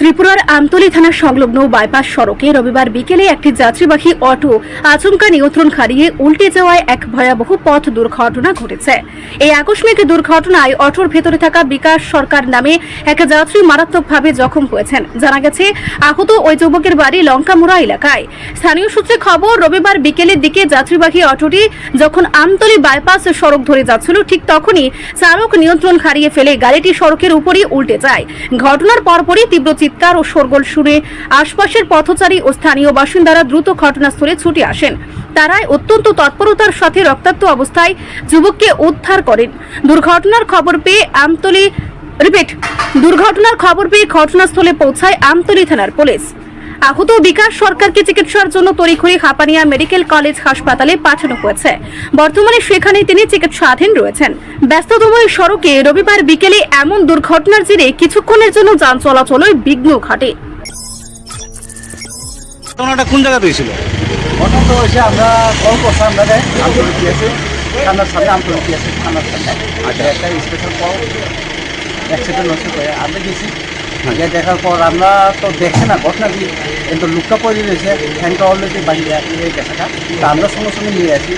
ত্রিপুরার আমতলী থানা সংলগ্ন বাইপাস সড়কে রবিবার বিকেলে একটি যাত্রীবাহী অটো আচমকা নিয়ন্ত্রণ হারিয়ে উল্টে যাওয়ায় এক ভয়াবহ পথ দুর্ঘটনা ঘটেছে। এই আকস্মিক দুর্ঘটনায় অটোর ভেতরে থাকা বিকাশ সরকার নামে এক যাত্রী মারাত্মকভাবে জখম হয়েছেন। জানা গেছে, আহত ওই যুবকের বাড়ি লঙ্কামুড়া এলাকায়। স্থানীয় সূত্রে খবর, রবিবার বিকেলের দিকে যাত্রীবাহী অটোটি যখন আমতলী বাইপাস সড়ক ধরে যাচ্ছিল, ঠিক তখনই চালক নিয়ন্ত্রণ হারিয়ে ফেলে গাড়িটি সড়কের উপরই উল্টে যায়। ঘটনার পরপরই তীব্র চিৎকার ও শোরগোল শুনে আশপাশের পথচারী ও স্থানীয় বাসিন্দারা দ্রুত ঘটনাস্থলে ছুটে আসেন। তারাই অত্যন্ত তৎপরতার সাথে রক্তাক্ত অবস্থায় যুবককে উদ্ধার করেন। দুর্ঘটনার খবর পেয়ে ঘটনাস্থলে পৌঁছায় আমতলী থানার পুলিশ। আহত বিকাশ সরকারকে চিকিৎসার জন্য তড়িঘড়ি হাপানিয়া মেডিকেল কলেজ হাসপাতালে পাঠানো হয়েছে। বর্তমানে সেখানে তিনি চিকিৎসাধীন রয়েছেন। ব্যস্ততম এই সড়কে রবিবার বিকেলে এমন দুর্ঘটনার জেরে কিছুক্ষণের জন্য যান চলাচলে বিঘ্ন ঘটে। ঘটনাটা কোন জায়গাতে হয়েছিল? ঘটনা তো হয়েছে, আমরা কল করছি, আমরা আমতলী আছে থানার সামনে, আমতলী আছে থানার সামনে। আচ্ছা, একটা স্পেশাল কল অ্যাক্সিডেন্ট হচ্ছে, আমরা গেছি। গিয়ে দেখার পর আমরা তো দেখছি না ঘটনা কি, কিন্তু লুকটা পড়ে রয়েছে, ফ্যানটা অলরেডি বাড়িয়ে এই দেখাটা, তা আমরা সঙ্গে সঙ্গে নিয়ে আসি।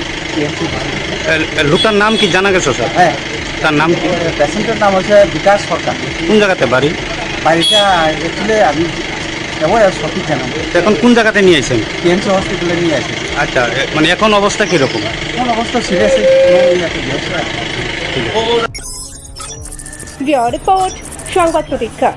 লোকটার নাম কি জানা গেছে স্যার? হ্যাঁ, তার নাম কি? পেশেন্টের নাম হচ্ছে বিকাশ সরকার। কোন জায়গাতে বাড়ি? বাড়িটা অ্যাকচুয়ালি আমি এবার সঠিক জানাবো। এখন কোন জায়গাতে নিয়ে আসেন? টিএমসি হসপিটালে নিয়ে আসি। আচ্ছা, মানে এখন অবস্থা কিরকম? এখন অবস্থা সিরিয়াস। রিপোর্ট সংবাদ প্রতীক্ষা।